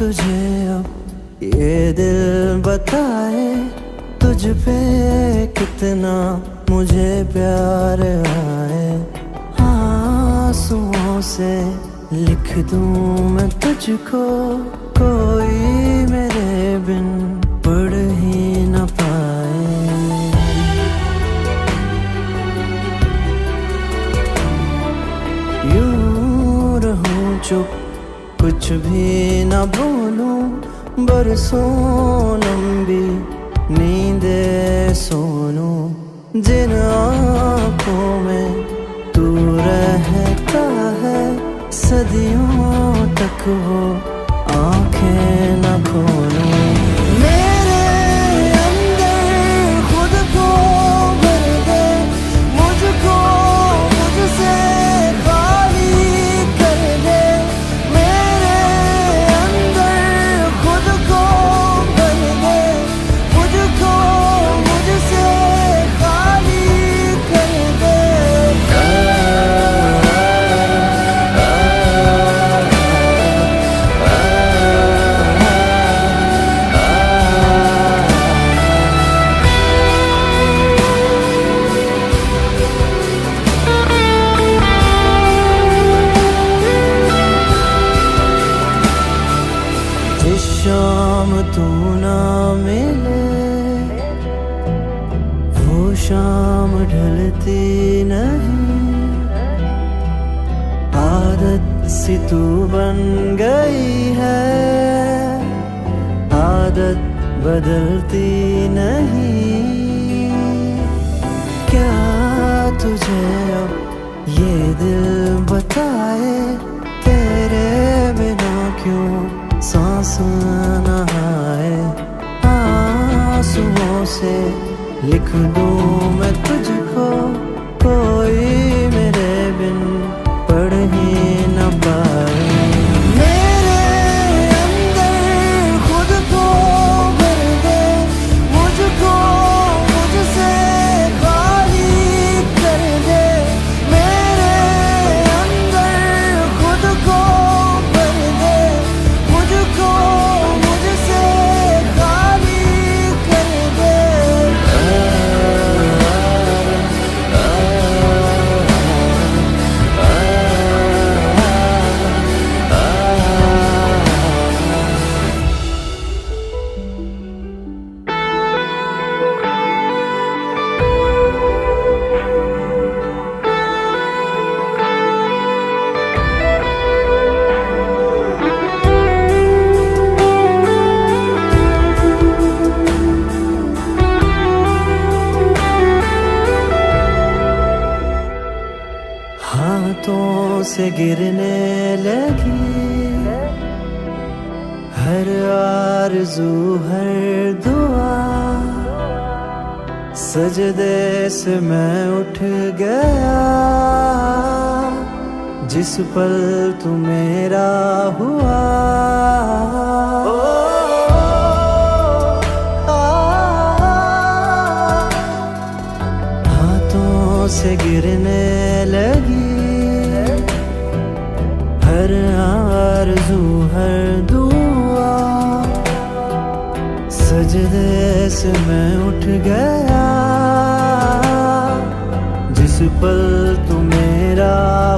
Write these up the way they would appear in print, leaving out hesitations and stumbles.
तुझे अब ये दिल बताए, तुझ पे कितना मुझे प्यार आए। आंसुओं से लिख दूं मैं तुझको, कोई मेरे बिन पढ़ ही न पाए। यूं रहूं चुप, कुछ भी न बोलूं, बरसों लंबी नींदे सोनूं। जिन आँखों में तू रहता है, सदियों तक वो आँखें न खोलूं। मेरे अंदर खुद को भर दे, मुझको मुझसे खाली कर दे। मेरे अंदर खुद को भर दे, मुझको मुझसे खाली कर दे। जिस शाम तू ना मिले, वो शाम ढलती नहीं। आदत सी तू बन गई है, आदत बदलती नहीं। क्या तुझे अब ये दिल बताए, तेरे बिना क्यों सांस न आए। आंसुओं से लिख दूं मैं तुझको, कोई मेरे बिन पढ़ ही न पाए। मेरे अंदर खुद को भर दे, मुझको मुझसे खाली कर दे। मेरे अंदर खुद को भर दे, मुझको मुझसे खाली कर दे। हाथों से गिरने लगी हर आरज़ू हर दुआ, सजदे से मैं उठ गया जिस पल तू मेरा हुआ। हाथों से गिरने लगी हर आरज़ू हर दुआ, सजदे से मैं उठ गया जिस पल तू मेरा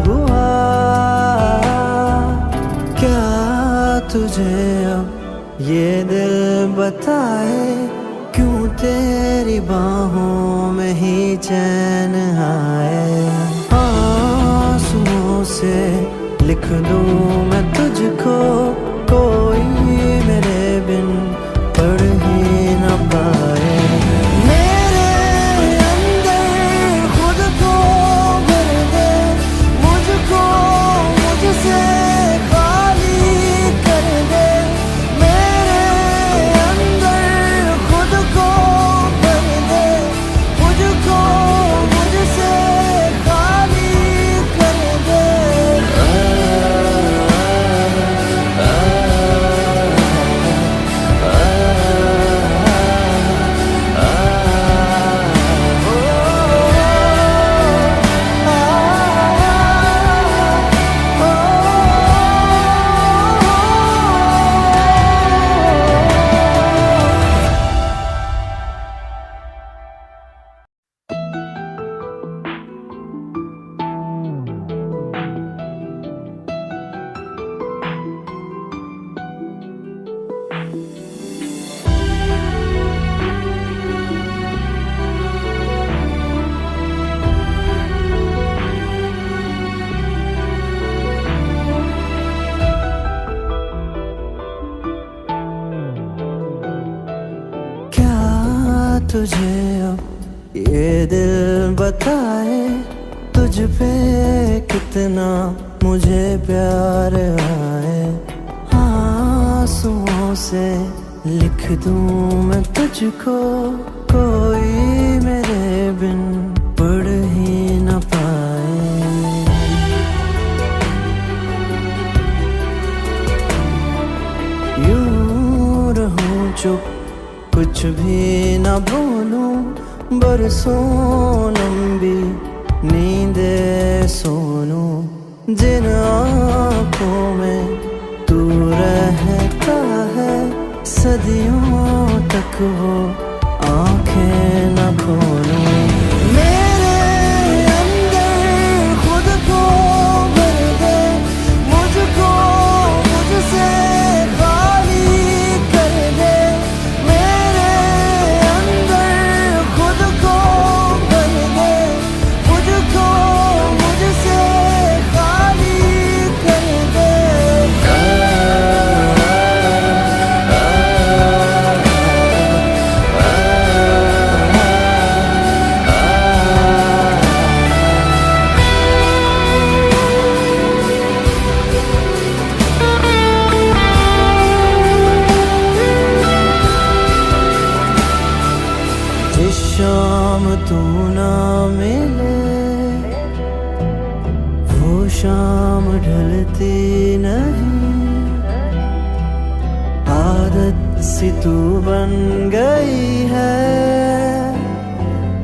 हुआ। क्या तुझे अब ये दिल बताए, क्यों तेरी बाहों में ही चैन आए। आंसुओं से लिख दूं मैं तुझको, कोई मेरे बिन पढ़ ही न पाए। मेरे अंदर खुद को भर दे, मुझको मुझसे खाली कर दे। मेरे अंदर खुद को भर दे, मुझको मुझसे खाली कर दे। तुझे अब ये दिल बताए, तुझ पे कितना मुझे प्यार आए। आंसुओं से लिख दूं मैं तुझको, कोई मेरे बिन पढ़ ही न पाए। यूं रहूं चुप, कुछ भी न बोलूं, बरसों लंबी नींदे सोनूं। जिन आँखों में तू रहता है, सदियों तक वो आंखें न खोलूं। मेरे अंदर खुद को भर दे, मुझको मुझसे खाली कर दे। मेरे अंदर खुद को भर दे, मुझको मुझसे खाली कर दे। जिस शाम तू ना मिले, वो शाम ढलती नहीं। आदत सी तू बन गई है,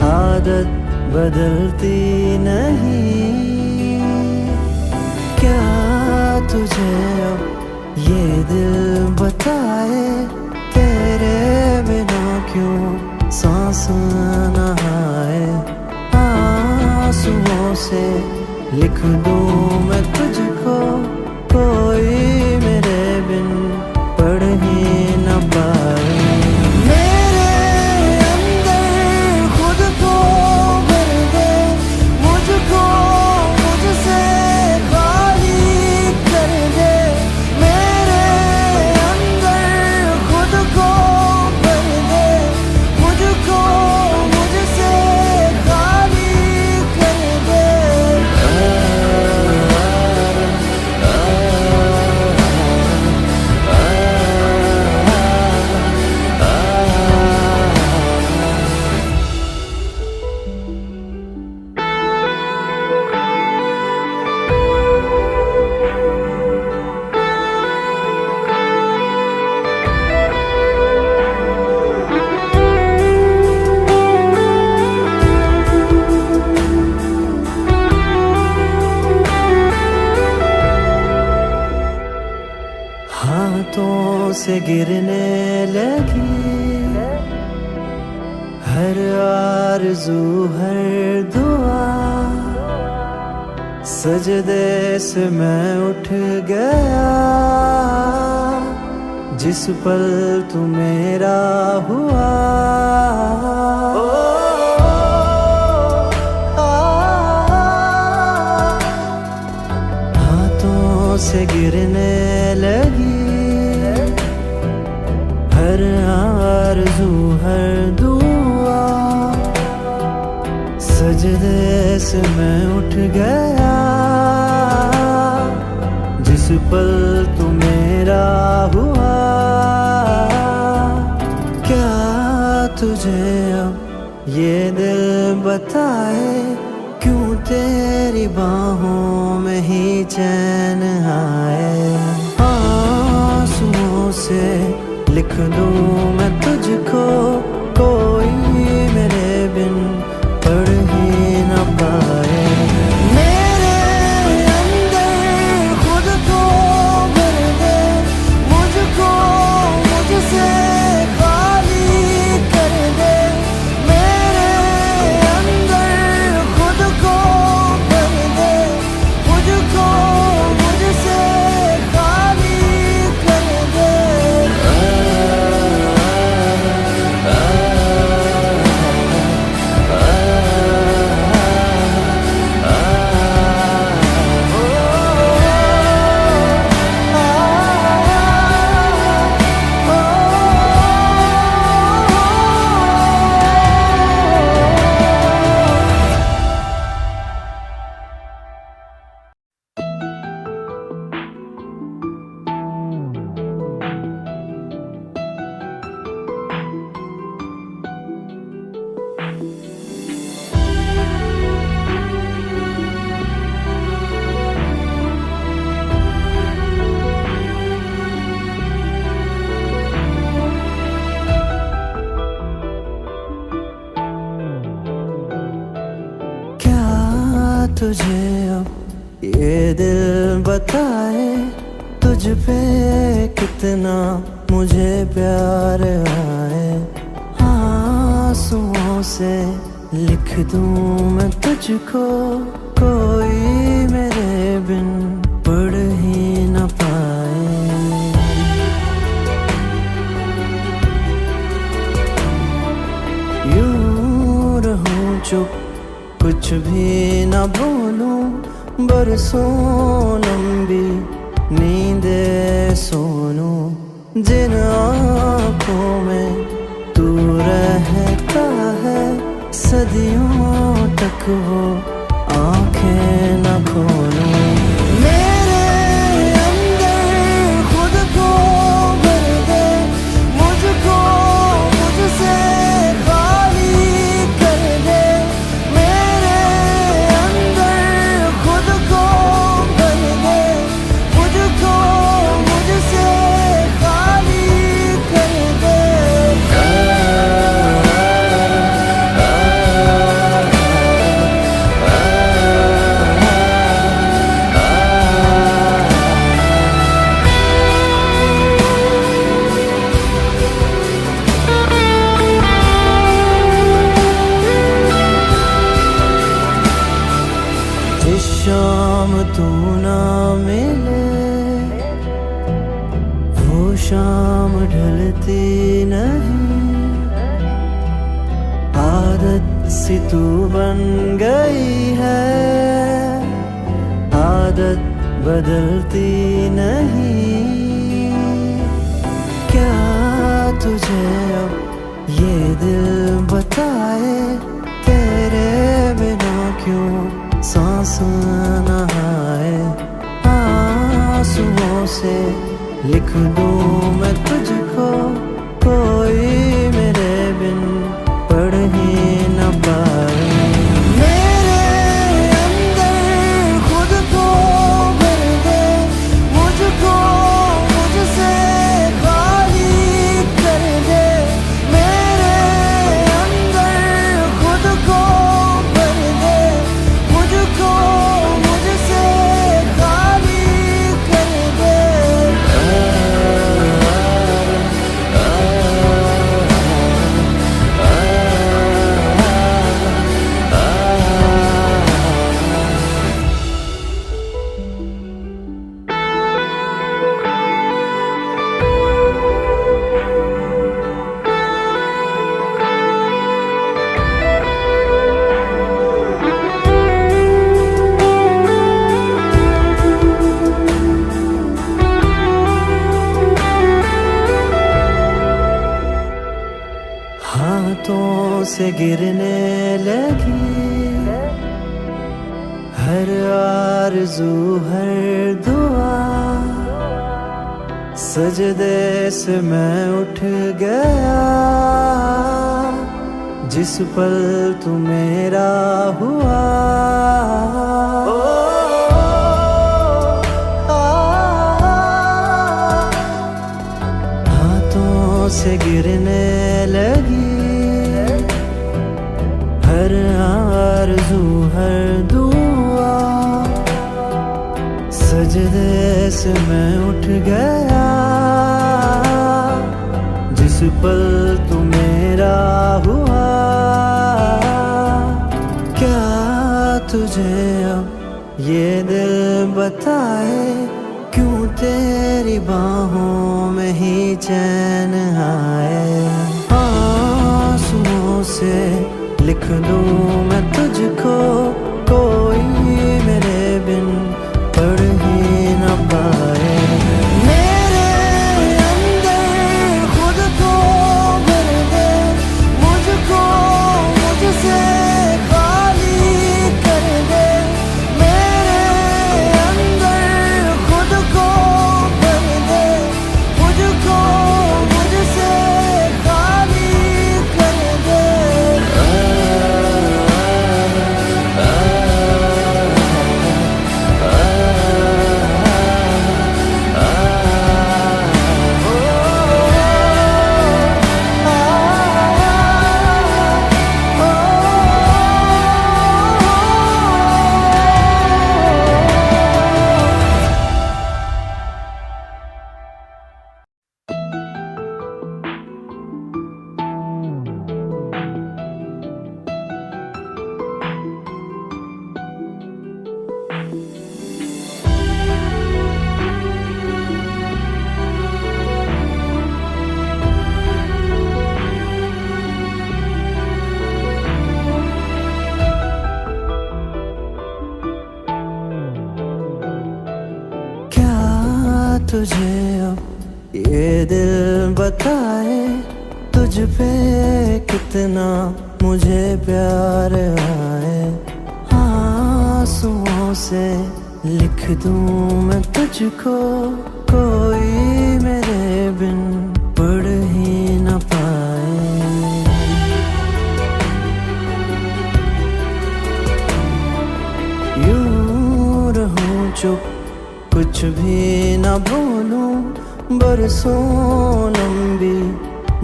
आदत बदलती नहीं। क्या तुझे अब ये दिल बताए, तेरे बिना क्यों सांस न आए। आंसुओं से लिख दूं मैं तुझको, कोई मेरे बिन पढ़ ही न पाए। मेरे अंदर खुद को भर दे, मुझको मुझसे खाली कर दे। मेरे अंदर खुद को भर दे, मुझको मुझसे खाली कर दे। हाथों से गिरने लगी हर आरज़ू हर दुआ, सजदे से मैं उठ गया जिस पल तू मेरा हुआ। हाथों से गिरने लगी हर आरज़ू हर दुआ, सजदे से मैं उठ गया जिस पल तू मेरा हुआ। क्या तुझे अब ये दिल बताए, क्यों तेरी बाहों में ही चैन आए। आंसुओं से लिख दूं मैं तुझको, कोई मेरे बिन पढ़ ही न पाए। मेरे अंदर खुद को भर दे, मुझको मुझसे खाली कर दे। मेरे अंदर खुद को भर दे, मुझको मुझसे खाली कर दे। तुझे अब ये दिल बताए तुझ पे कितना मुझे प्यार आए। आंसुओं से लिख दूं मैं तुझको, कोई मेरे बिन पढ़ ही न पाए। यूं रहूं चुप, कुछ भी न बोलूं, बरसों लंबी नींदे सोनूं। जिन आँखों में तू रहता है, सदियों तक वो आंखें न खोलूं। मेरे अंदर खुद को भर दे, मुझको मुझसे खाली कर दे। मेरे अंदर खुद को भर दे, मुझको मुझसे खाली कर दे। जिस शाम तू ना मिले, वो शाम ढलती नहीं। आदत सी तू बन गई है, आदत बदलती नहीं। क्या तुझे अब ये दिल बताए, तेरे बिना क्यों सांस न आए। आंसुओं से लिख दूं मैं तुझको, कोई मेरे बिन पढ़ ही न पाए। मेरे अंदर खुद को भर दे, मुझको मुझसे खाली कर दे। मेरे अंदर खुद को भर दे, मुझको मुझसे खाली कर दे। हाथों से गिरने लगी हर आरज़ू हर दुआ। सजदे से मैं उठ गया, जिस पल तू मेरा हुआ। हाथों से गिरने लगी हर आरज़ू हर दुआ। सजदे से मैं उठ गया, जिस पल तू मेरा हुआ। क्या तुझे अब ये दिल बताए, क्यों तेरी बाहों में ही चैन आए। आंसुओं से लिख दूं मैं तुझको, कोई मेरे बिन पढ़ ही न पाए। मेरे अंदर खुद को भर दे, मुझको मुझसे खाली कर दे। मेरे अंदर खुद को भर दे, मुझको मुझसे खाली कर दे। तुझे अब ये दिल बताए, तुझ पे कितना मुझे प्यार आए। आंसुओं से लिख दूं मैं तुझको, कोई मेरे बिन पढ़ ही न पाए। यूं रहूं चुप, कुछ भी न बोलूं, बरसों लंबी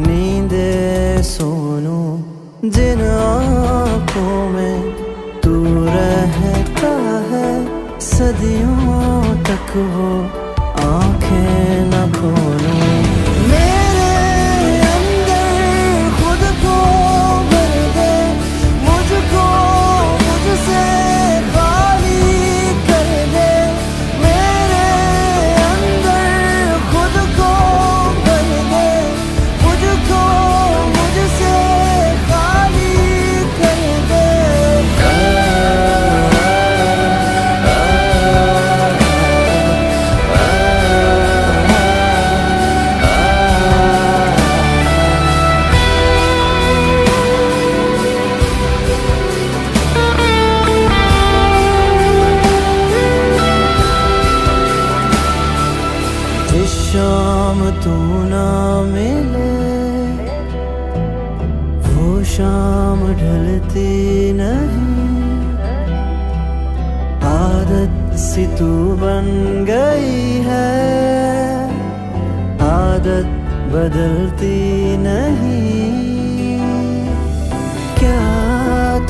नींदे सोनूं। जिन आँखों में तू रहता है, सदियों तक वो आंखें न खोलूं। मेरे अंदर खुद को भर दे, मुझको मुझसे खाली कर दे। मेरे अंदर खुद को भर दे, मुझको मुझसे खाली कर दे। जिस शाम तू ना मिले, वो शाम ढलती नहीं। आदत सी तू बन गई है, आदत बदलती नहीं। क्या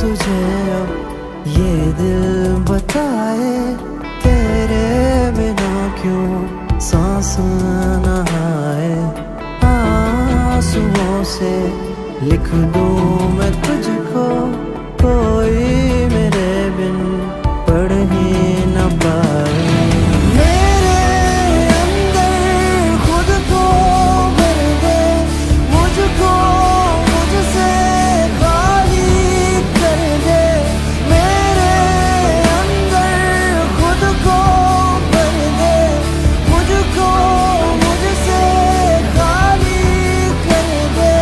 तुझे अब ये दिल बताए, तेरे बिना क्यों सांस न आए। आंसुओं से लिख दूं मैं तुझको, कोई मेरे बिन पढ़ ही न पाए। मेरे अंदर खुद को भर दे, मुझको मुझसे खाली कर दे। मेरे अंदर खुद को भर दे, मुझको मुझसे खाली कर दे।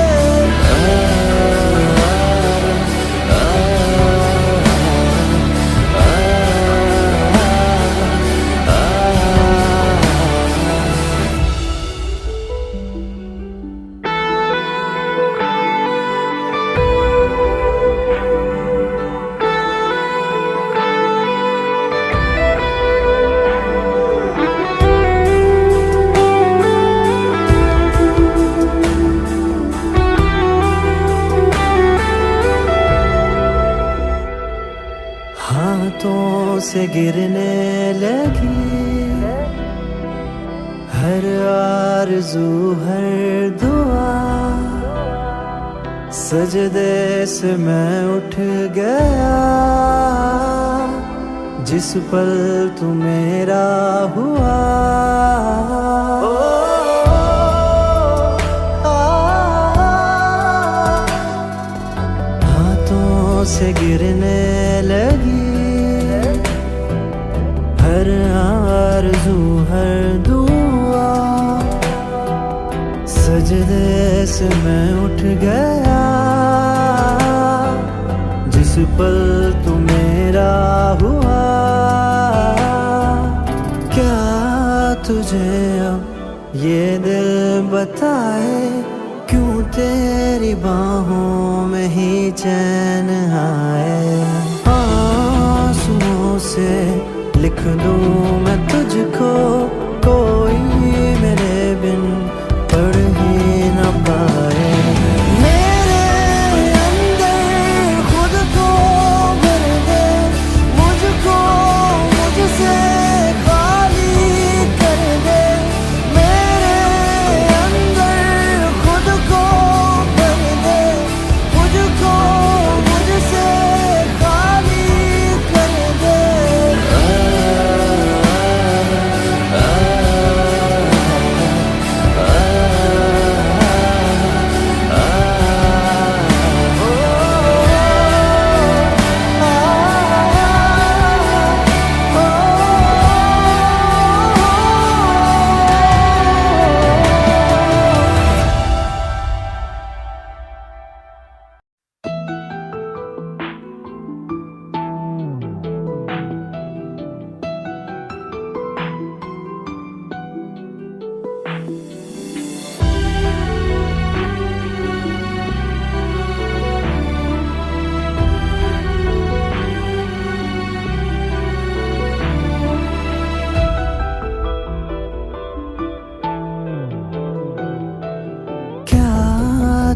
हाथों से गिरने लगी हर आरज़ू हर दुआ, सजदे से मैं उठ गया जिस पल तू मेरा हुआ। हाथों से गिरने लगी हर आरज़ू हर दुआ, सजदे से मैं उठ गया जिस पल तू मेरा हुआ। क्या तुझे अब ये दिल बताए, क्यों तेरी बाहों में ही चैन आए। आंसुओं से लिख दूं मैं तुझको, कोई मेरे बिन पढ़ ही न पाए। मेरे अंदर खुद को भर दे, मुझको मुझसे खाली कर दे। मेरे अंदर खुद को भर दे, मुझको मुझसे खाली कर दे।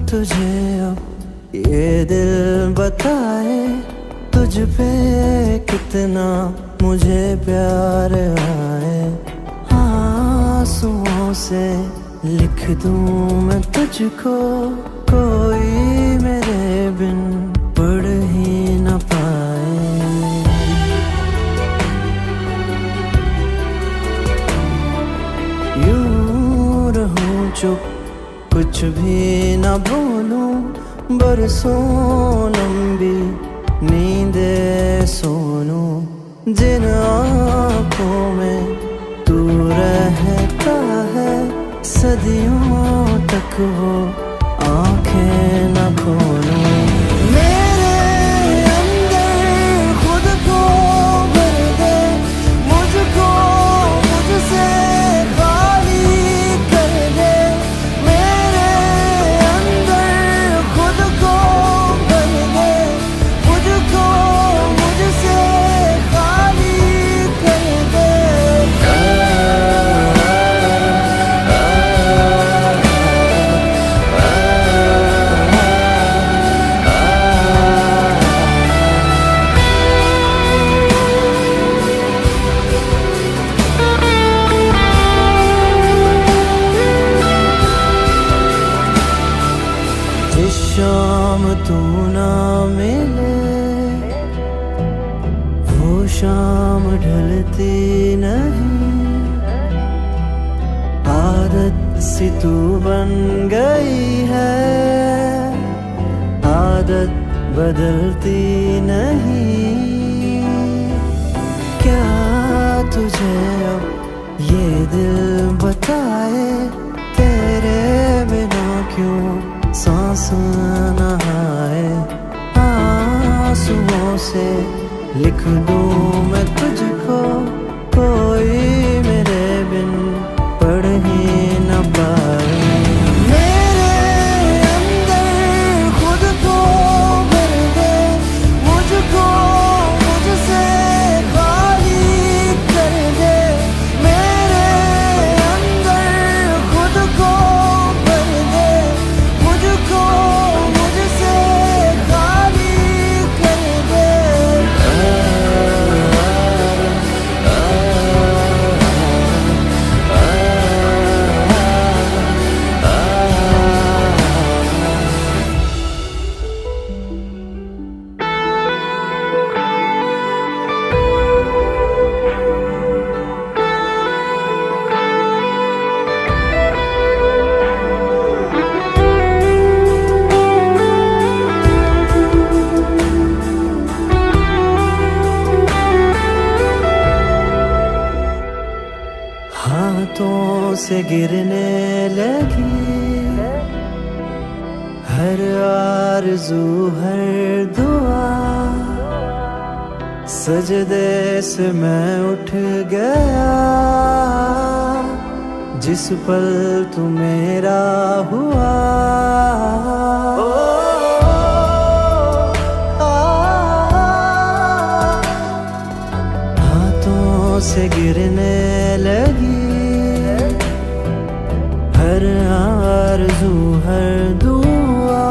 तुझे अब ये दिल बताए तुझ पे कितना मुझे प्यार आए। आंसुओं से लिख दूं मैं तुझको, कोई मेरे बिन पढ़ ही न पाए। यूं रहूं चुप, कुछ भी न बोलूं, बरसों लंबी नींदे सोनूं। जिन आँखों में तू रहता है, सदियों तक वो आंखें न खोलूं। मेरे अंदर खुद को भर दे, मुझको मुझसे खाली कर दे। मेरे अंदर खुद को भर दे, मुझको मुझसे खाली कर दे। जिस शाम तू ना मिले, वो शाम ढलती नहीं। आदत सी तू बन गई है, आदत बदलती नहीं। क्या तुझे अब ये दिल बताए, तेरे बिना क्यों सांस न आए। आंसुओं से लिख दूं मैं तुझको, कोई मेरे बिन पढ़ ही न पाए। मेरे अंदर खुद को भर दे, मुझको मुझसे खाली कर दे। मेरे अंदर खुद को भर दे, मुझको मुझसे खाली कर दे। हाथों से गिरने लगी हर आरज़ू हर दुआ, सजदे से मैं उठ गया जिस पल तू मेरा हुआ। हाथों से गिरने लगी हर आरज़ू हर दुआ,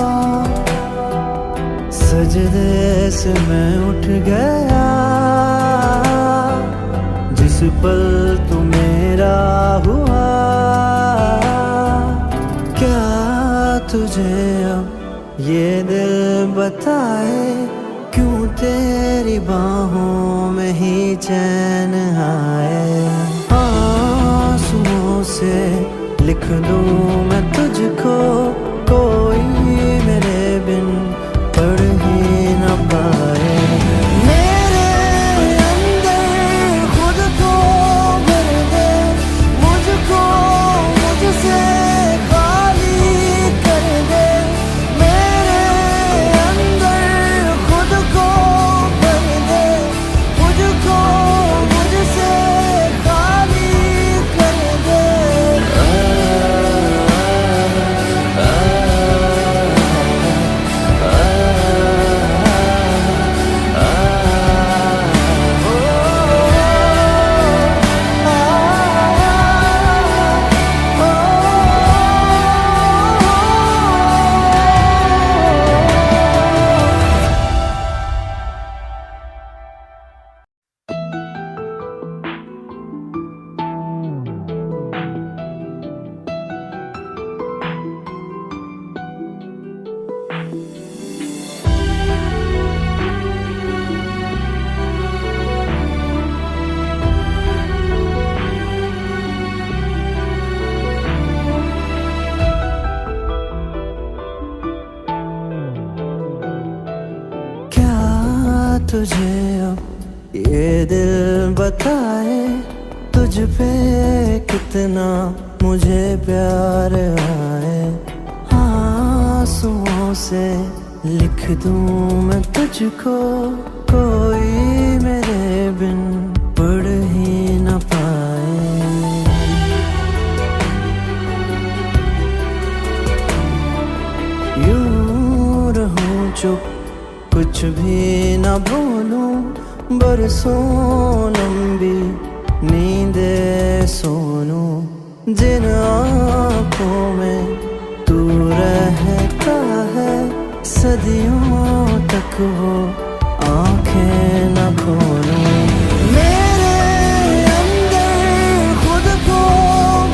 सजदे से मैं उठ गया जिस पल तू मेरा हुआ। क्या तुझे अब ये दिल बताए, क्यों तेरी बाहों में ही चैन आए। आंसुओं से लिख दूं मैं तुझको, कोई मेरे बिन पढ़ ही न पाए। मेरे अंदर खुद को भर दे, मुझको मुझसे खाली कर दे। मेरे अंदर खुद को भर दे, मुझको मुझसे खाली कर दे। तुझे अब ये दिल बताए तुझ पे कितना मुझे प्यार आए। आंसुओं से लिख दूं मैं तुझको, कोई मेरे बिन पढ़ ही न पाए। यूं रहूं चुप, कुछ भी न बोलूं, बरसों लंबी नींदे सोनूं। जिन आँखों में तू रहता है, सदियों तक वो आंखें न खोलूं। मेरे अंदर खुद को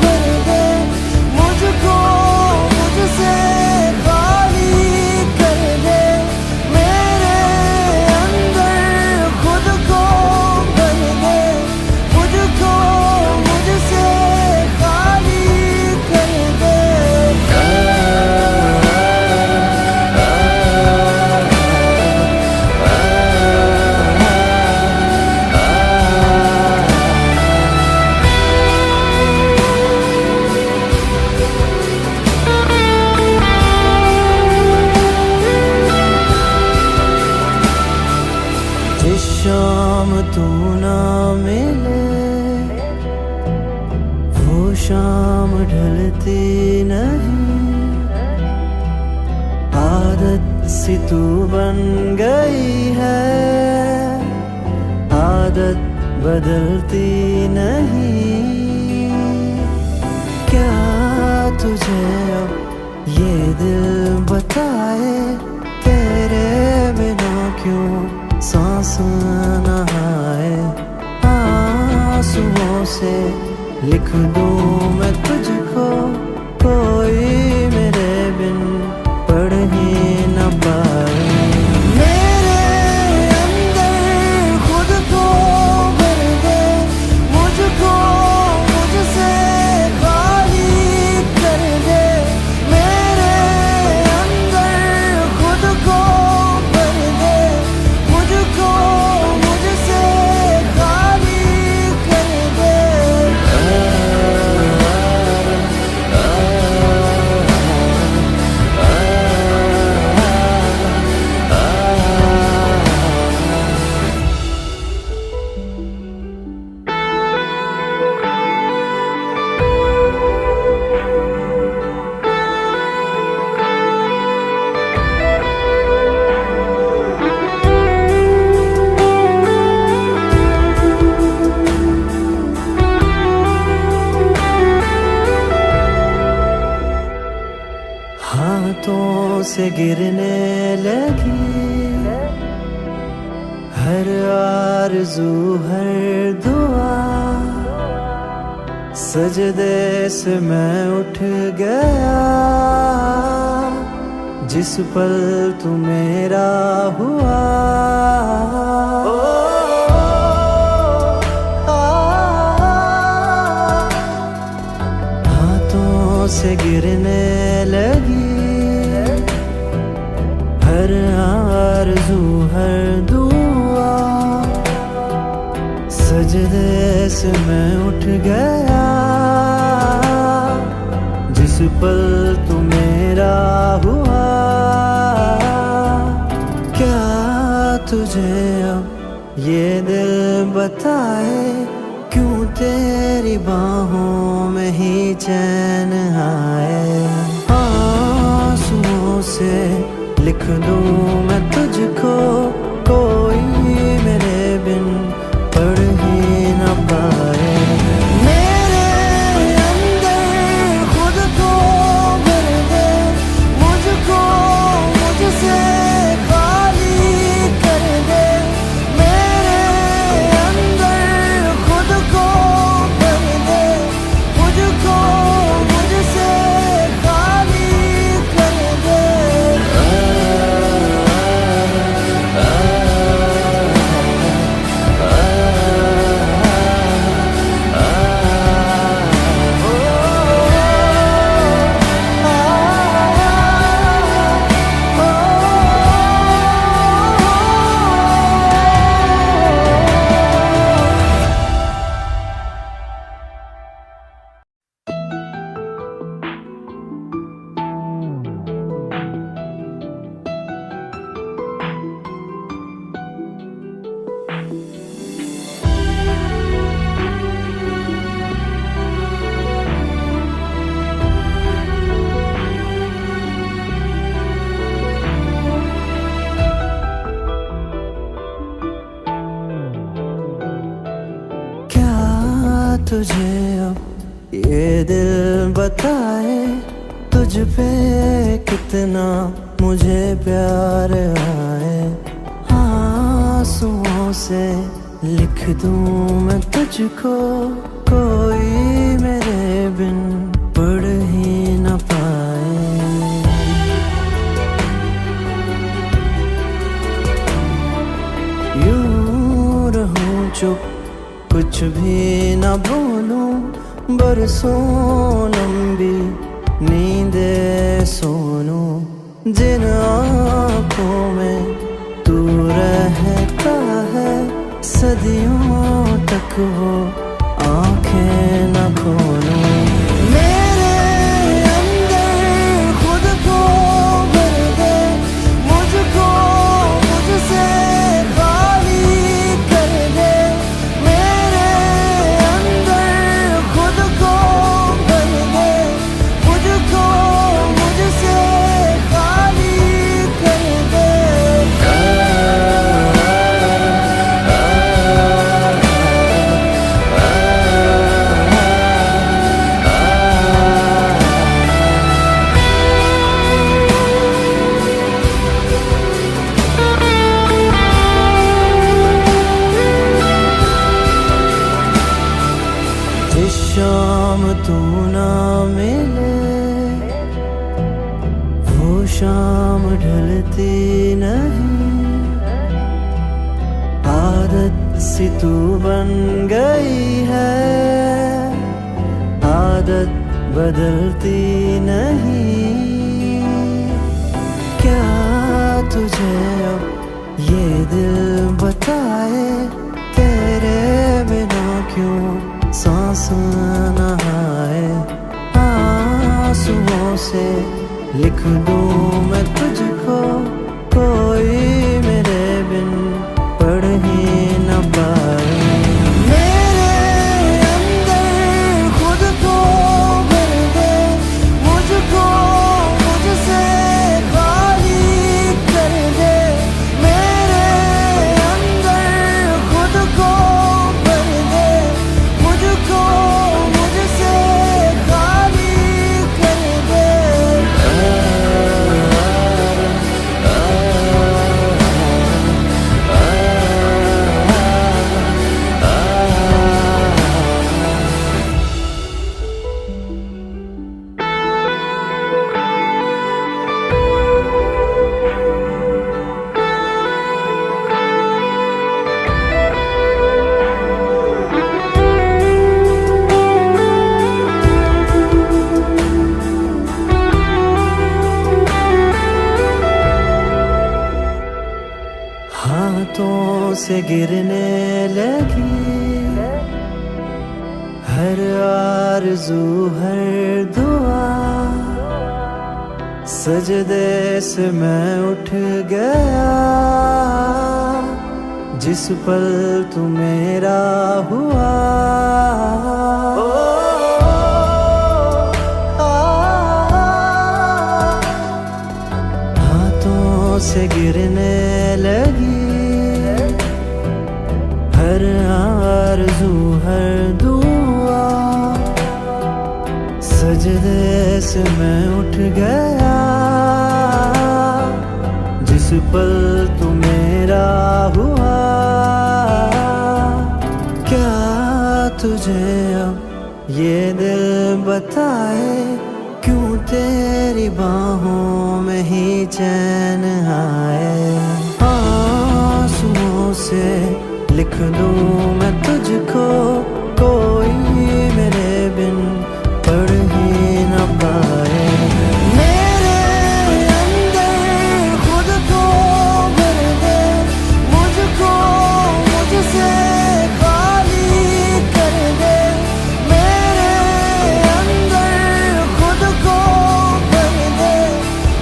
भर दे, मुझको मुझसे खाली कर दे। मेरे अंदर खुद को भर दे, मुझको मुझसे खाली कर दे। जिस शाम तू ना मिले, वो शाम ढलती नहीं। आदत सी तू बन गई है, आदत बदलती नहीं। क्या तुझे अब ये दिल बताए, तेरे बिना क्यों सांस न आए। आंसुओं से लिख दूं मैं तुझको, कोई मेरे बिन पढ़ ही न पाए। मेरे अंदर खुद को भर दे, मुझको मुझसे खाली कर दे। मेरे अंदर खुद को भर दे, मुझको मुझसे खाली कर दे। हाथों से गिरने लगी हर आरज़ू हर दुआ, सजदे से मैं उठ गया जिस पल तू मेरा हुआ। हाथों से गिरने लगी हर आरज़ू हर दुआ, सजदे से मैं उठ गया जिस पल तू मेरा हुआ। क्या तुझे अब ये दिल बताए, क्यों तेरी बाहों में ही चैन आए। आंसुओं से लिख दूं मैं तुझको, कोई मेरे बिन पढ़ ही न पाए। मेरे अंदर खुद को भर दे, मुझको मुझसे खाली कर दे। मेरे अंदर खुद को भर दे, मुझको मुझसे खाली कर दे। तुझे अब ये दिल बताए, तुझ पे कितना मुझे प्यार आए। आंसुओं से लिख दूं मैं तुझको, कोई मेरे बिन पढ़ ही न पाए। यूं रहूं चुप, कुछ भी न बोलूं, बरसों लंबी नींदे सोनूं। जिन आँखों में तू रहता है, सदियों तक वो आँखें न खोलूं। मेरे अंदर खुद को भर दे, मुझको मुझसे खाली कर दे। मेरे अंदर खुद को भर दे, मुझको मुझसे खाली कर दे। जिस शाम तू ना मिले, वो शाम ढलती नहीं। आदत सी तू बन गई है, आदत बदलती नहीं। क्या तुझे अब ये दिल बताए, तेरे बिना क्यों सांस न आए। आंसुओं से लिख दूं मैं तुझको, कोई मेरे बिन पढ़ ही न पाए। मेरे अंदर खुद को भर दे, मुझको मुझसे खाली कर दे। मेरे अंदर खुद को भर दे, मुझको मुझसे खाली कर दे। हाथों से गिरने लगी हर आरज़ू हर दुआ, सजदे से मैं उठ गया जिस पल तू मेरा हुआ। हाथों से गिरने लगी हर आरज़ू हर दुआ, सजदे से मैं उठ गया जिस पल तू मेरा हुआ। क्या तुझे अब ये दिल बताए, क्यों तेरी बाहों में ही चैन आए। आंसुओं से लिख दूं मैं तुझको, कोई मेरे बिन पढ़ ही न पाए। मेरे अंदर खुद को भर दे, मुझको मुझसे खाली कर दे। मेरे अंदर खुद को भर दे,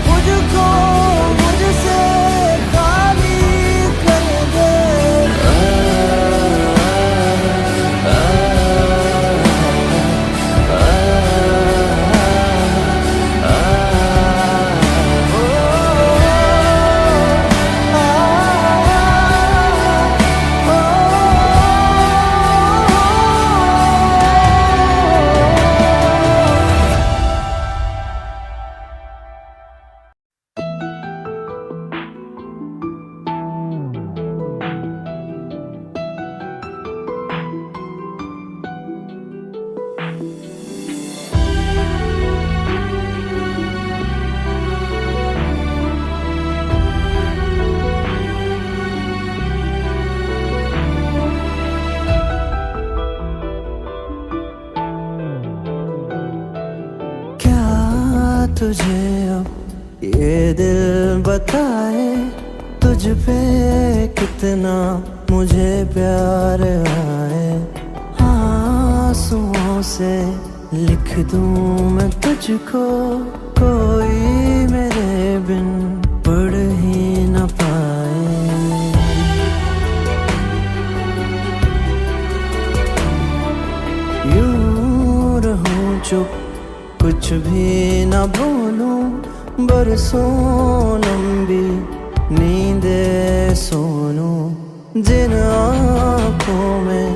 मुझको मुझसे खाली कर दे। तुझे अब ये दिल बताए, तुझ पे कितना मुझे प्यार आए। आंसुओं से लिख दूं मैं तुझको, कोई मेरे बिन पढ़ ही न पाए। यूं रहूं चुप, कुछ भी न बोलूं, बरसों लंबी नींदे सोनूं। जिन आँखों में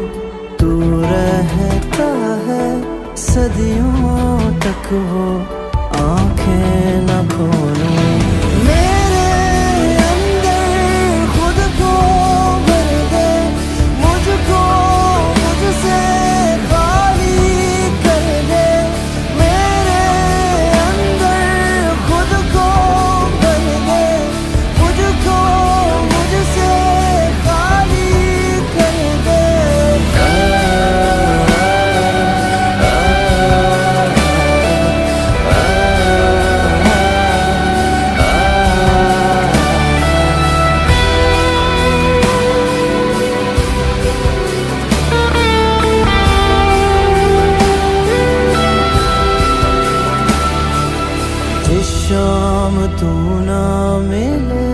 तू रहता है, सदियों तक वो आँखें न खोलूं। मेरे अंदर खुद को भर दे, मुझको मुझसे खाली कर दे। मेरे अंदर खुद को भर दे, मुझको मुझसे खाली कर दे। जिस शाम तू ना मिले,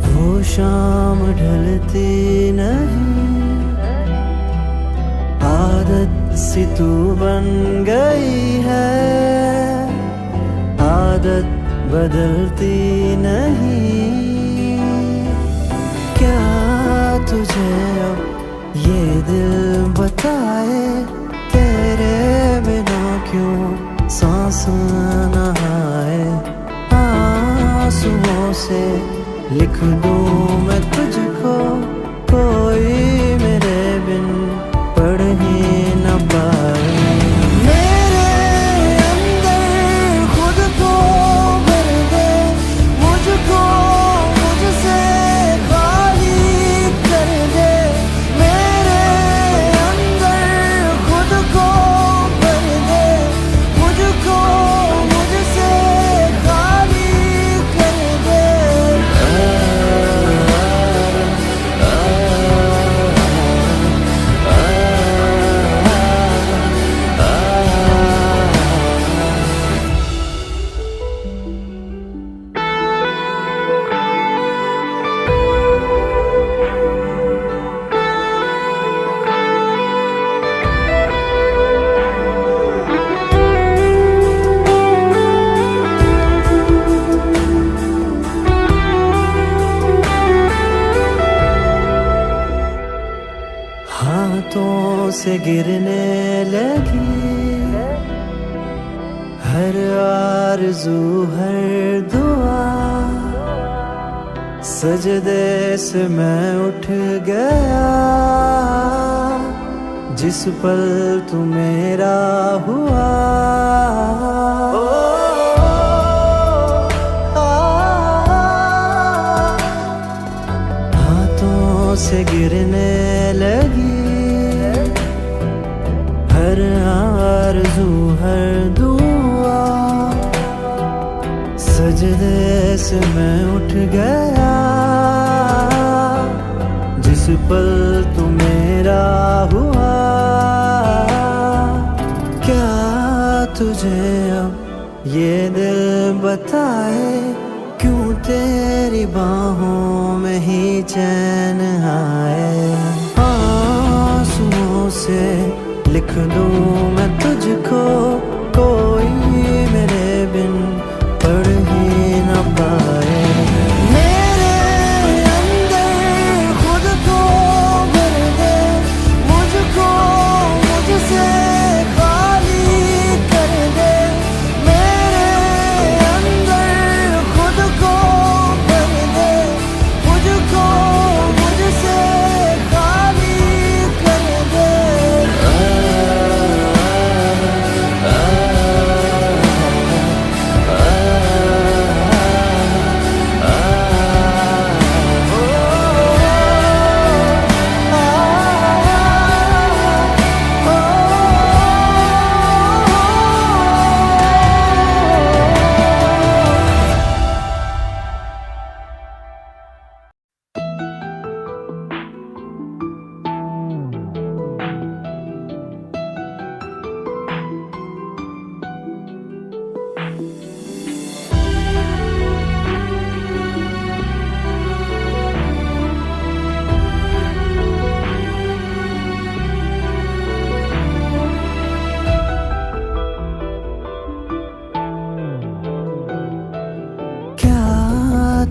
वो शाम ढलती नहीं। आदत सी तू बन गई है, आदत बदलती नहीं। क्या तुझे अब ये दिल बताए, तेरे बिना क्यों सांस न आए। आंसुओं से लिख दूं मैं तुझको, कोई मेरे बिन पढ़ ही न पाए। मेरे अंदर खुद को भर दे, मुझको मुझसे खाली कर दे। मेरे अंदर खुद को भर दे, मुझको मुझसे खाली कर दे। हाथों से गिरने लगी हर आरज़ू हर दुआ। सजदे से मैं उठ गया, जिस पल तू मेरा हुआ। हाथों से गिरने लगी हर आरज़ू हर दुआ। सजदे से मैं उठ गया, जिस पल तू मेरा हुआ। क्या तुझे अब ये दिल बताए, क्यों तेरी बाहों में ही चैन आए। आंसुओं से लिख दूं मैं तुझको, कोई मेरे बिन पढ़ ही न पाए। मेरे अंदर खुद को भर दे, मुझको मुझसे खाली कर दे। मेरे अंदर खुद को भर दे, मुझको मुझसे खाली कर दे।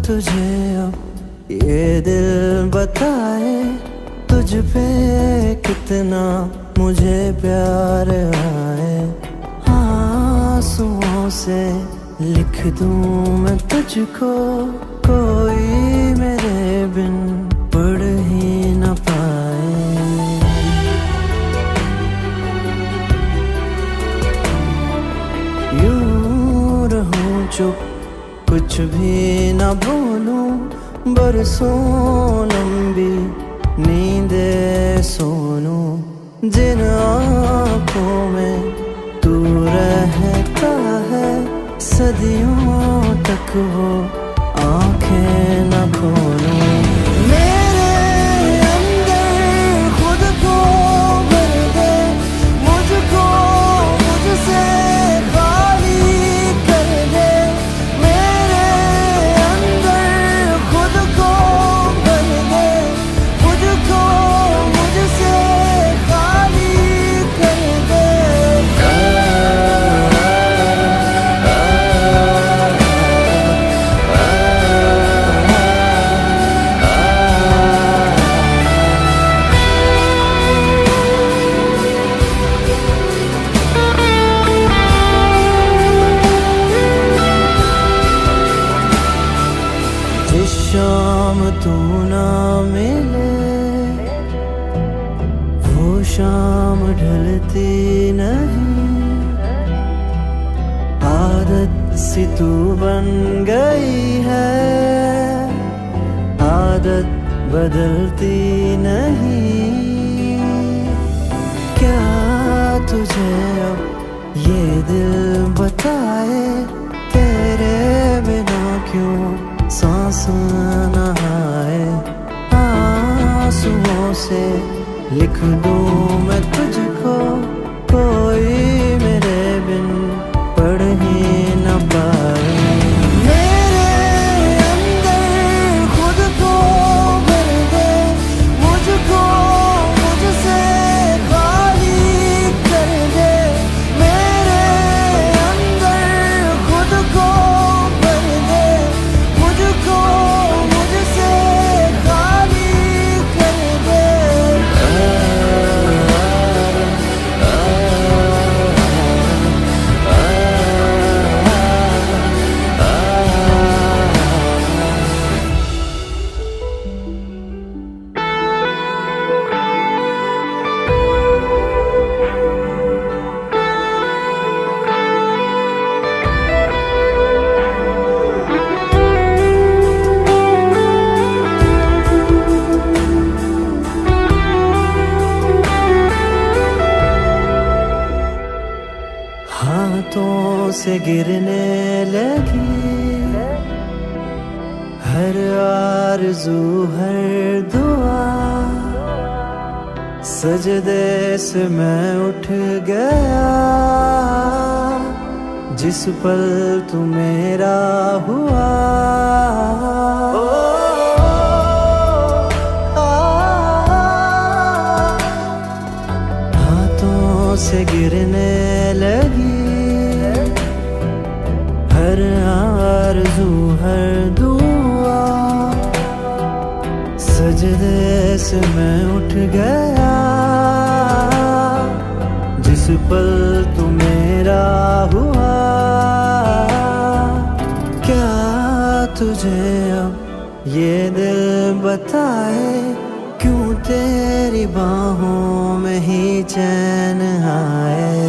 तुझे अब ये दिल बताए तुझ पे कितना मुझे प्यार आए। आंसुओं से लिख दूं मैं तुझको, कोई मेरे बिन पढ़ ही न पाए। यूं रहूं चुप, कुछ भी न बोलूं, बरसों लंबी नींदे सोनूं। जिन आँखों में तू रहता है, सदियों तक वो आंखें न खोलूं। मेरे अंदर खुद को भर दे, मुझको मुझसे खाली कर दे। मेरे अंदर खुद को भर दे, मुझको मुझसे खाली कर दे। जिस शाम तू ना मिले, वो शाम ढलती नहीं। आदत सी तू बन गई है, आदत बदलती नहीं। क्या तुझे अब ये दिल बताए, तेरे बिना क्यों सांस न आए। आंसुओं से लिख दूं मैं तुझको, कोई मेरे बिन पढ़ ही न पाए। मेरे अंदर खुद को भर दे, मुझको मुझसे खाली कर दे। मेरे अंदर खुद को भर दे, मुझको मुझसे खाली कर दे। हाथों से गिरने लगी हर आरज़ू हर दुआ। सजदे से मैं उठ गया, जिस पल तू मेरा हुआ। हाथों से गिरने लगी हर आरज़ू हर दुआ। सजदे से मैं उठ गया, जिस पल तू मेरा हुआ। क्या तुझे अब ये दिल बताए, क्यों तेरी बाहों में ही चैन आए।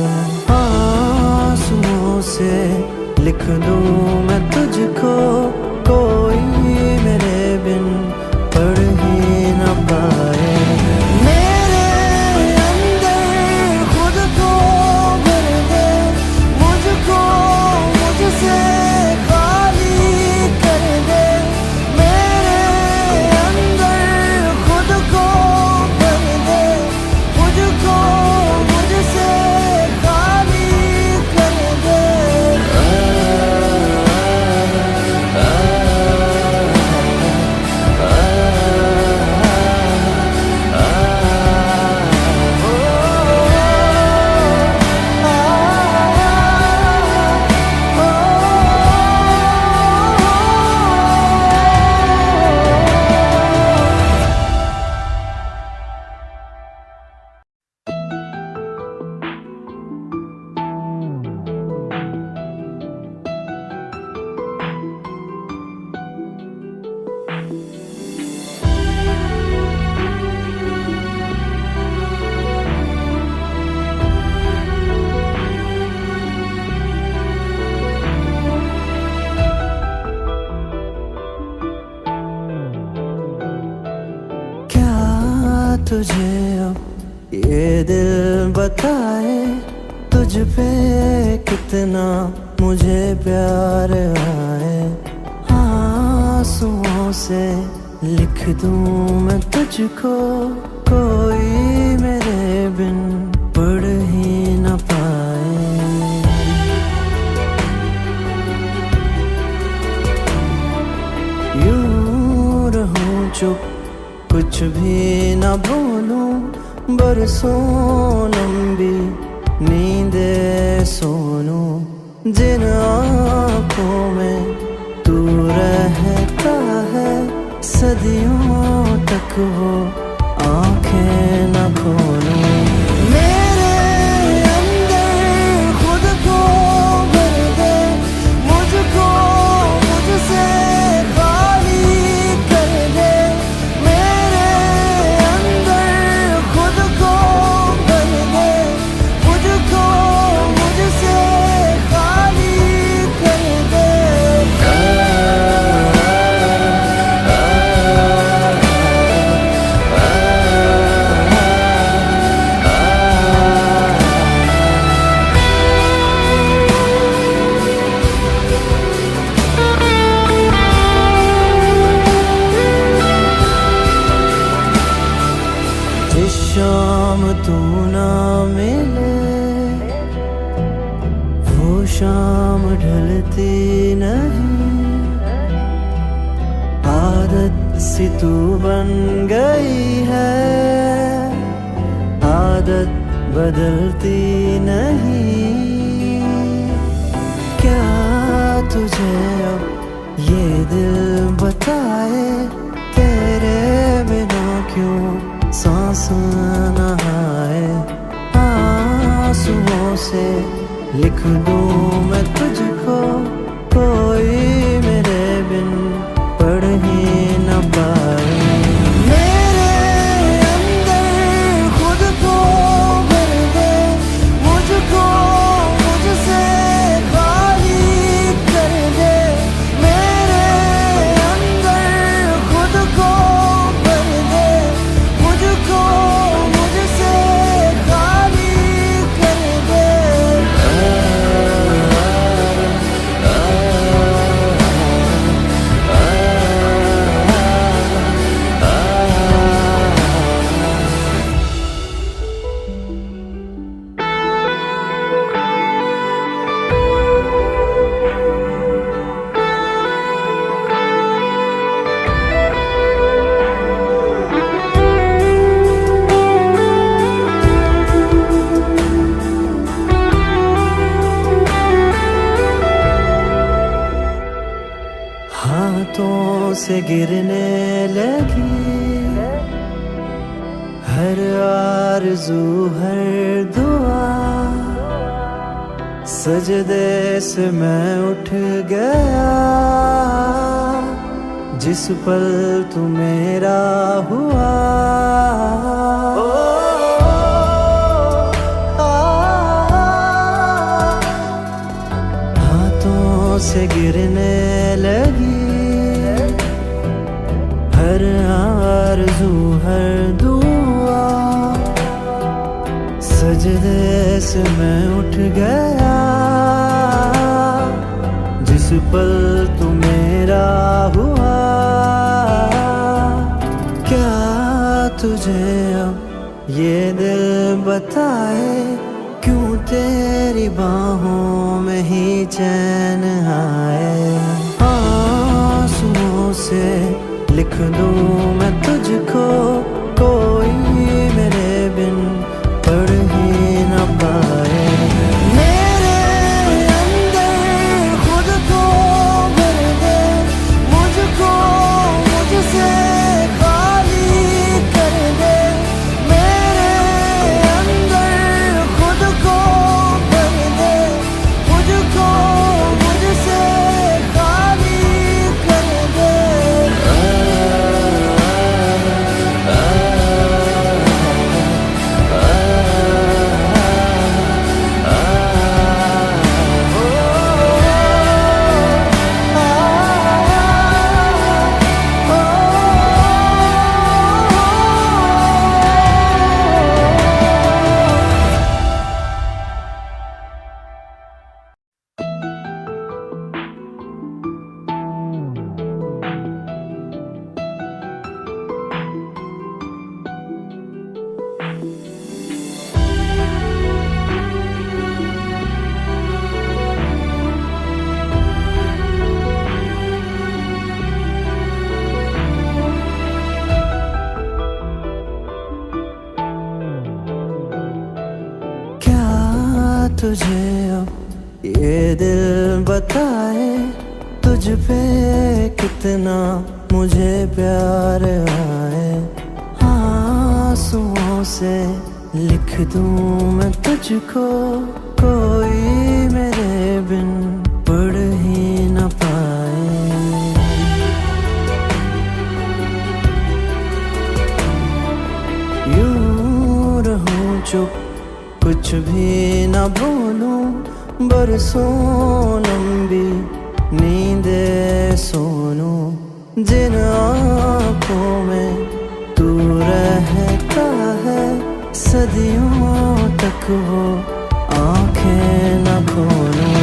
आंसुओं से लिख दूं मैं तुझको, कोई मेरे बिन पढ़ ही न पाए। मेरे अंदर खुद को भर दे, मुझको मुझसे खाली कर दे। मेरे अंदर खुद को भर दे, मुझको मुझसे खाली कर दे। तुझे अब ये दिल बताए तुझ पे कितना मुझे प्यार आए। आंसुओं से लिख दूं मैं तुझको, कोई मेरे बिन पढ़ ही न पाए। यूं रहूं चुप, कुछ भी न बोलूं, बरसों लंबी नींदे सोनूं। जिन आँखों में तू रहता है, सदियों तक वो आँखें न खोलूं। मेरे अंदर खुद को भर दे, मुझको मुझसे खाली कर दे। मेरे अंदर खुद को भर दे, मुझको मुझसे खाली कर दे। जिस शाम तू ना मिले, वो शाम ढलती नहीं। आदत सी तू बन गई है, आदत बदलती नहीं। क्या तुझे अब ये दिल बताए, तेरे बिना क्यों सांस न आए। आंसुओं से लिख दूं मैं तुझको, कोई मेरे बिन पढ़ ही न पाए। मेरे अंदर खुद को भर दे, मुझको मुझसे खाली कर दे। मेरे अंदर खुद को भर दे, मुझको मुझसे खाली कर दे। हाथों से गिरने लगी हर आरज़ू हर दुआ। सजदे से मैं उठ गया, जिस पल तू मेरा हुआ। हाथों से गिरने लगी हर आरज़ू हर दुआ। सजदे से मैं उठ गया, जिस पल तू मेरा हुआ। क्या तुझे अब ये दिल बताए, क्यों तेरी बाहों में ही चैन आए। आंसुओं से लिख दूं मैं तुझको, कोई मेरे बिन पढ़ ही न पाए। मेरे अंदर खुद को भर दे, मुझको मुझसे खाली कर दे। मेरे अंदर खुद को भर दे, मुझको मुझसे खाली कर दे। तुझे अब ये दिल बताए, तुझ पे कितना मुझे प्यार आए। आंसुओं से लिख दूं मैं तुझको, कोई मेरे बिन पढ़ ही न पाए। यूं रहूं चुप, कुछ भी न बोलूं, बरसों लंबी नींदे सोनू। जिन आँखों में तू रहता है, सदियों तक वो आंखें न खोलूं।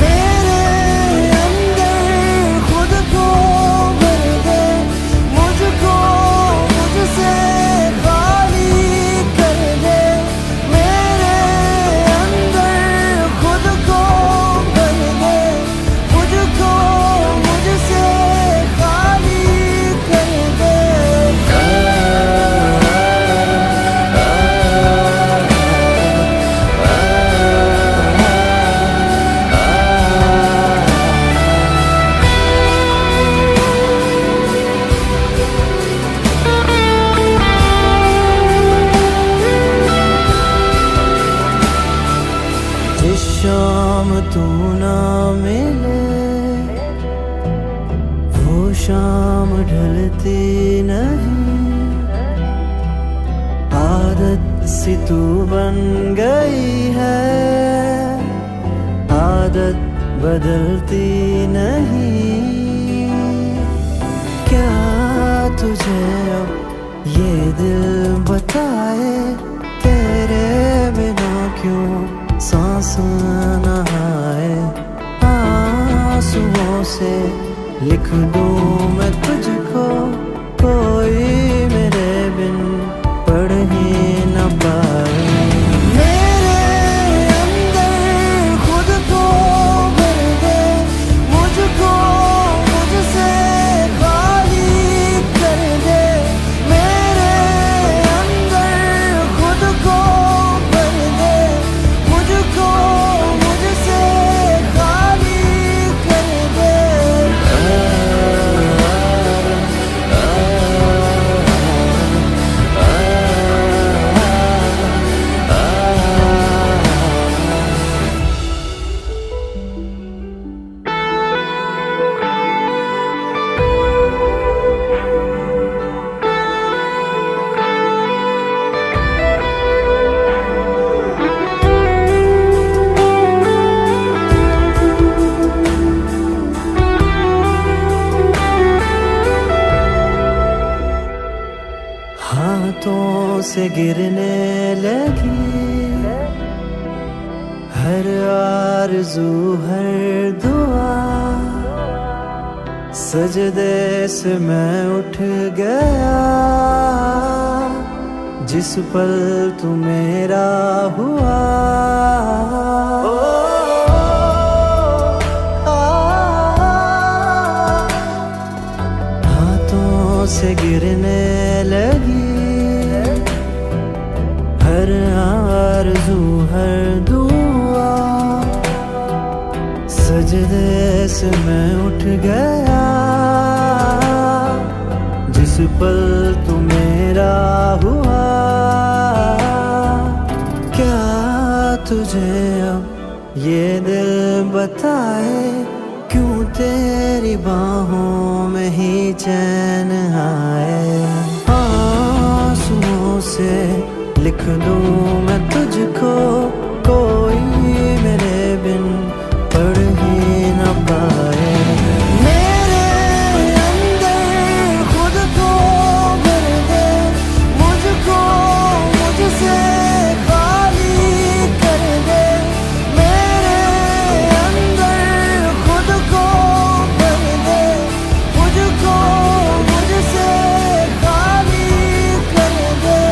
मेरे अंदर खुद को भर दे, मुझको मुझसे खाली कर दे। मेरे अंदर खुद को भर दे, मुझको मुझसे खाली कर दे। जिस शाम तू ना मिले, वो शाम ढलती नहीं। आदत सी तू बन गई है, आदत बदलती नहीं। क्या तुझे अब ये दिल बताए, तेरे बिना क्यों सांस न आए। आंसुओं से लिख दूं मैं तुझको, कोई मेरे बिन पढ़ ही न पाए। मेरे अंदर खुद को भर दे, मुझको मुझसे खाली कर दे। मेरे अंदर खुद को भर दे, मुझको मुझसे खाली कर दे। हाथों से गिरने लगी हर आरज़ू हर दुआ, सजदे से मैं उठ गया जिस पल तू मेरा हुआ। हाथों से गिरने लगी हर आरज़ू हर दुआ, सजदे से मैं उठ गया जिस पल तू मेरा हुआ। क्या तुझे अब ये दिल बताए, क्यों तेरी बाहों में ही चैन आए। आंसुओं से लिख दूं मैं तुझको, कोई मेरे बिन पढ़ ही न पाए। मेरे अंदर खुद को भर दे, मुझको मुझसे खाली कर दे। मेरे अंदर खुद को भर दे, मुझको मुझसे खाली कर दे।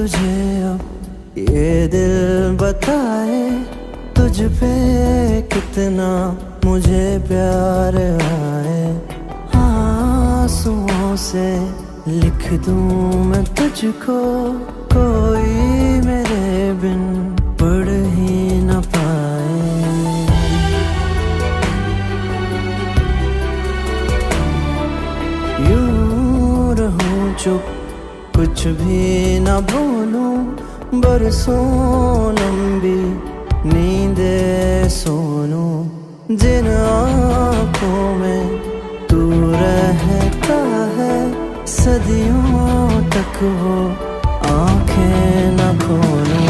तुझे अब ये दिल बताए, तुझ पे कितना मुझे प्यार आए। आंसुओं से लिख दूं मैं तुझको, कोई मेरे बिन पढ़ ही न पाए। यूं रहूं चुप, कुछ भी न बोलूं, बरसों लंबी नींदे सोनूं। जिन आँखों में तू रहता है, सदियों तक वो आँखें न खोलूं।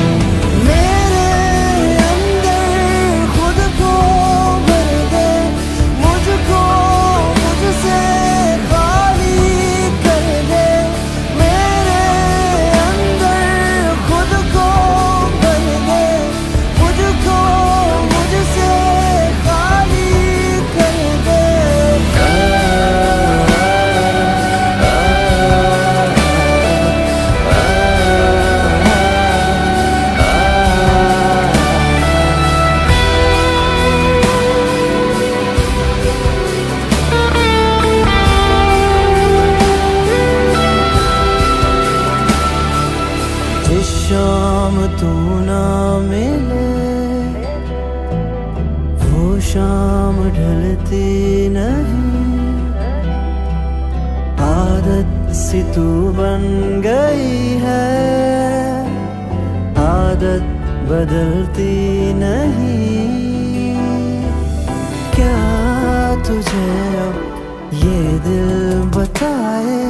मेरे अंदर खुद को भर दे, मुझको मुझसे खाली कर दे। मेरे अंदर खुद को भर दे, मुझको मुझसे खाली कर दे। जिस शाम तू ना मिले, वो शाम ढलती नहीं। आदत सी तू बन गई है, आदत बदलती नहीं। क्या तुझे अब ये दिल बताए,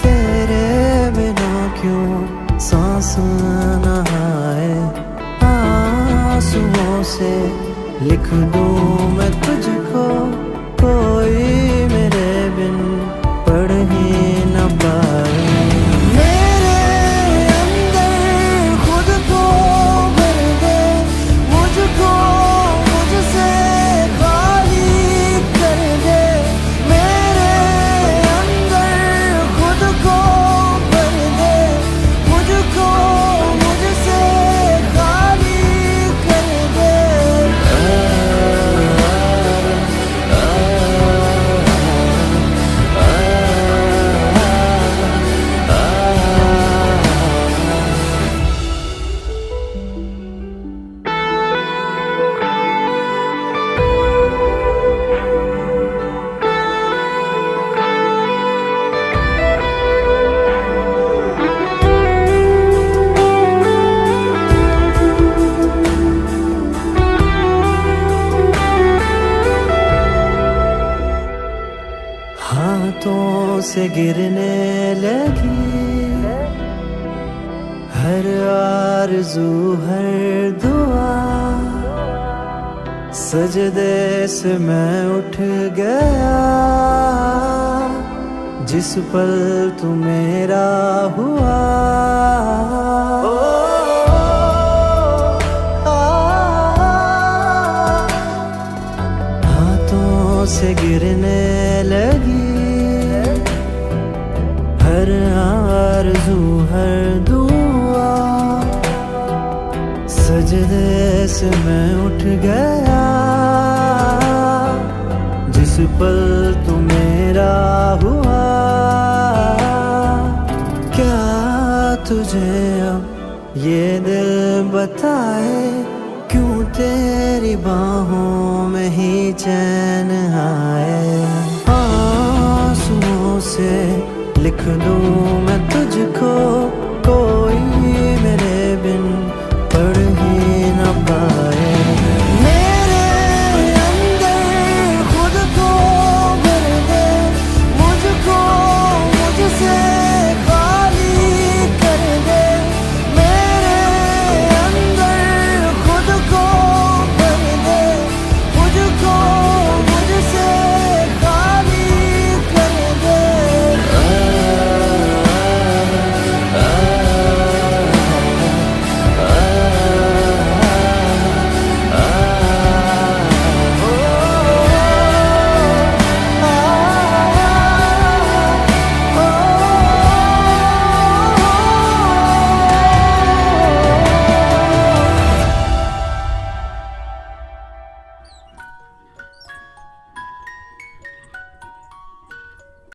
तेरे बिना क्यों सांस न आए। आंसुओं से लिख दूं मैं तुझको, कोई मेरे बिन पढ़ ही न पाए। मेरे अंदर खुद को भर दे, मुझको मुझसे खाली कर दे। मेरे अंदर खुद को भर दे, मुझको मुझसे खाली कर दे। हाथों से गिरने लगी हर आरज़ू हर दुआ, सजदे से मैं उठ गया जिस पल तू मेरा हुआ। हाथों से गिरने लगी हर आरज़ू हर दुआ, सजदे से मैं उठ गया जिस पल तू मेरा हुआ। क्या तुझे अब ये दिल बताए, क्यों तेरी बाहों में ही चैन आए। आंसुओं से लिख दूं मैं तुझको,